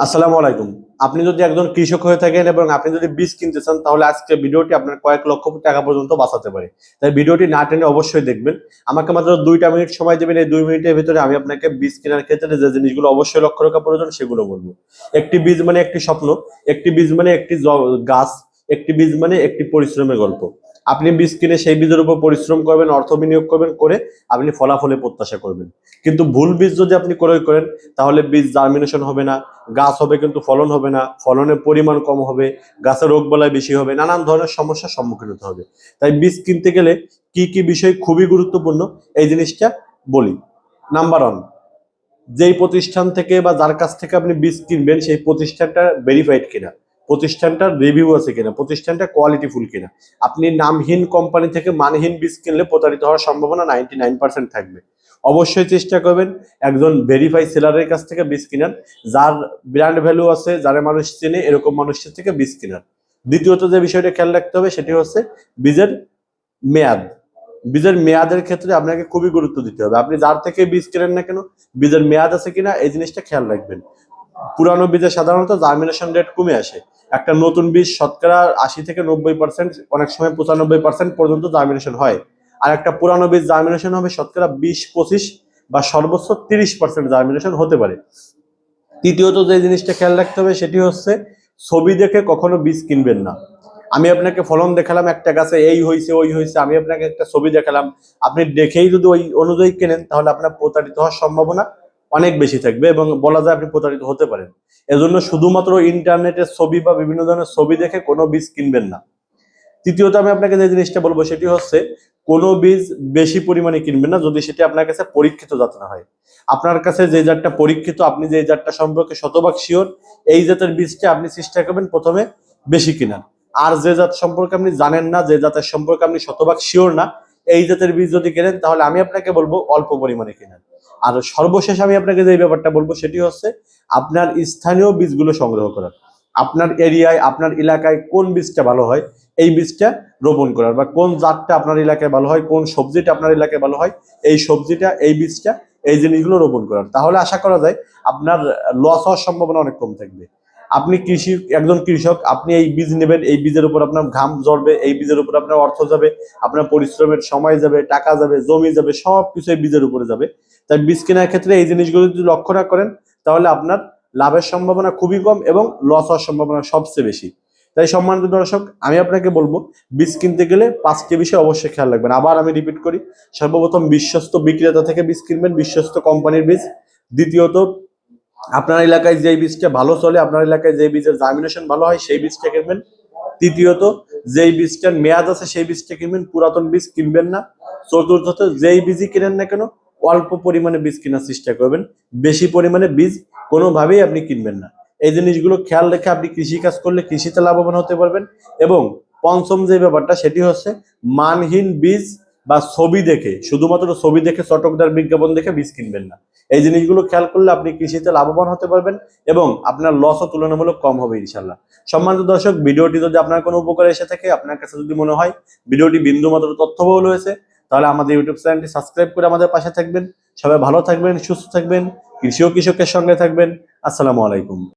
আসসালামু আলাইকুম। আপনি যদি একজন কৃষক হয়ে থাকেন এবং আপনি যদি বীজ কিনতে চান তাহলে আজকে ভিডিওটি আপনার কয়েক লক্ষ টাকা পর্যন্ত বাঁচাতে পারে। তাই ভিডিওটি না টেনে অবশ্যই দেখবেন। আমাকে মাত্র 2টা মিনিট সময় দেবেন। এই 2 মিনিটের ভিতরে আমি আপনাকে বীজ কেনার ক্ষেত্রে যে জিনিসগুলো অবশ্যই লক্ষ্য রাখা প্রয়োজন সেগুলো বলবো। একটি বীজ মানে একটি স্বপ্ন, একটি বীজ মানে একটি গাছ, একটি বীজ মানে একটি পরিশ্রমের গল্প। আপনি বীজ কিনে সেই বীজের উপর পরিশ্রম করবেন, অর্থ বিনিয়োগ করবেন, করে আপনি ফলাফলের প্রত্যাশা করবেন। কিন্তু ভুল বীজ যদি আপনি ক্রয় করেন তাহলে বীজ জার্মিনেশন হবে না, গাছ হবে কিন্তু ফলন হবে না, ফলনের পরিমাণ কম হবে, গাছের রোগবালাই বেশি হবে, নানান ধরনের সমস্যার সম্মুখীন হতে হবে। তাই বীজ কিনতে গেলে কি কি বিষয় খুবই গুরুত্বপূর্ণ এই জিনিসটা বলি। নাম্বার 1, যেই প্রতিষ্ঠান থেকে বা যার কাছ থেকে আপনি বীজ কিনবেন সেই প্রতিষ্ঠানটা ভেরিফাইড কিনা, প্রতিষ্ঠানটার রিভিউ আছে কিনা, প্রতিষ্ঠানটা কোয়ালিটিফুল কিনা। আপনি নামহীন কোম্পানি থেকে মানহীন বীজ কিনলে প্রতারিত হওয়ার সম্ভাবনা 99% থাকবে। অবশ্যই চেষ্টা করবেন একজন ভেরিফাই সেলারের কাছ থেকে বীজ কিনার, যার ব্র্যান্ড ভ্যালু আছে, যারা মানুষ চেনে এরকম মানুষের থেকে বীজ কিনার। দ্বিতীয়ত যে বিষয়টা খেয়াল রাখতে হবে সেটি হচ্ছে বীজের মেয়াদ। বীজের মেয়াদের ক্ষেত্রে আপনাকে খুবই গুরুত্ব দিতে হবে। আপনি যার থেকে বীজ কেনেন না কেন বীজের মেয়াদ আছে কিনা এই জিনিসটা খেয়াল রাখবেন। পুরানো বীজে সাধারণত জার্মিনেশন রেট কমে আসে। একটা নতুন বীজ শতকরা 80 থেকে 90%, অনেক সময় 95% পর্যন্ত জার্মিনেশন হয়। আর একটা পুরানো বীজ জার্মিনেশন হবে শতকরা 20-25 বা সর্বোচ্চ 30% জার্মিনেশন হতে পারে। তৃতীয়ত যে জিনিসটা খেয়াল রাখতে হবে সেটি হচ্ছে ছবি দেখে কখনো বীজ কিনবেন না। আমি আপনাকে ফলন দেখালাম একটা গাছে এই হয়েছে ওই হয়েছে, আমি আপনাকে একটা ছবি দেখালাম, আপনি দেখেই যদি ওই অনুযায়ী কেনেন তাহলে আপনার প্রতারিত হওয়ার সম্ভাবনা অনেক বেশি থাকবে এবং বলা যায় আপনি প্রতারিত হতে পারেন। এজন্য শুধুমাত্র ইন্টারনেটের ছবি বা বিভিন্ন ধরনের ছবি দেখে কোনো বীজ কিনবেন না। তৃতীয়ত আমি আপনাকে যে জিনিসটা বলবো সেটি হচ্ছে কোনো বীজ বেশি পরিমাণে কিনবেন না যদি সেটি আপনার কাছে পরীক্ষিত জাত না হয়। আপনার কাছে যে জাতটা পরীক্ষিত, আপনি যে জাতটা সম্পর্কে শতভাগ শিওর, এই জাতের বীজটা আপনি চেষ্টা করবেন প্রথমে বেশি কেনার। আর যে জাত সম্পর্কে আপনি জানেন না, যে জাতের সম্পর্কে আপনি শতভাগ শিওর না, এই জাতের বীজ যদি কেনেন তাহলে আমি আপনাকে বলবো অল্প পরিমাণে কেনেন। আর সর্বশেষ আমি আপনাকে যে ব্যাপারটা বলবো সেটি হচ্ছে আপনার স্থানীয় বীজগুলো সংগ্রহ করার। আপনার এরিয়ায় আপনার এলাকায় কোন বীজটা ভালো হয় এই বীজটা রোপণ করার, বা কোন জাতটা আপনার এলাকায় ভালো হয়, কোন সবজিটা আপনার এলাকায় ভালো হয় এই সবজিটা এই বীজটা এই জিনিসগুলো রোপণ করার। তাহলে আশা করা যায় আপনার লস হওয়ার সম্ভাবনা অনেক কম থাকবে। আপনি একজন কৃষক, আপনি এই বীজ নেবেন, এই বীজের উপর আপনার ঘাম ঝরবে, এই বীজের উপর আপনার অর্থ যাবে, আপনার পরিশ্রমের সময় যাবে, টাকা যাবে, জমি যাবে, সবকিছু এই বীজের উপরে যাবে। তাই বীজ কেনার ক্ষেত্রে এই জিনিসগুলো যদি লক্ষ্য না করেন তাহলে আপনার লাভের সম্ভাবনা খুবই কম এবং লস হওয়ার সম্ভাবনা সবচেয়ে বেশি। তাই সম্মানিত দর্শক, আমি আপনাকে বলবো বীজ কিনতে গেলে 5টি বিষয় অবশ্যই খেয়াল রাখবেন। আবার আমি রিপিট করি, সর্বপ্রথম বিশ্বস্ত বিক্রেতা থেকে বীজ কিনবেন, বিশ্বস্ত কোম্পানির বীজ। দ্বিতীয়ত আপনার এলাকায় যে বীজটা ভালো চলে, আপনার এলাকায় যে বীজের জার্মিনেশন ভালো হয় সেই বীজটা কিনবেন। তৃতীয়ত যেই বীজটার মেয়াদ আছে সেই বীজটা কিনবেন, পুরাতন বীজ কিনবেন না। চতুর্থত যেই বীজই কিনেন না কেন অল্প পরিমাণে বীজ কেনার চেষ্টা করবেন, বেশি পরিমাণে বীজ কোনোভাবেই আপনি কিনবেন না। এই জিনিসগুলো খেয়াল রেখে আপনি কৃষি কাজ করলে কৃষিতে লাভবান হতে পারবেন। এবং পঞ্চম যে ব্যাপারটা সেটি হচ্ছে মানহীন বীজ বা ছবি দেখে, শুধুমাত্র ছবি দেখে চটকদার বিজ্ঞাপন দেখে বীজ কিনবেন না। এই জিনিসগুলো খেয়াল করলে আপনি কৃষিতে লাভবান হতে পারবেন এবং আপনার লসও তুলনামূলক কম হবে ইনশাল্লাহ। সম্মানিত দর্শক, ভিডিওটি যদি আপনার কোনো উপকারে এসে থাকে, আপনার কাছে যদি মনে হয় ভিডিওটি বিন্দুমাত্র তথ্যবহুল হয়েছে, তাহলে আমাদের ইউটিউব চ্যানেলটি সাবস্ক্রাইব করে আমাদের পাশে থাকবেন। সবাই ভালো থাকবেন, সুস্থ থাকবেন, কৃষি ও কৃষকের সঙ্গে থাকবেন। আসসালামু আলাইকুম।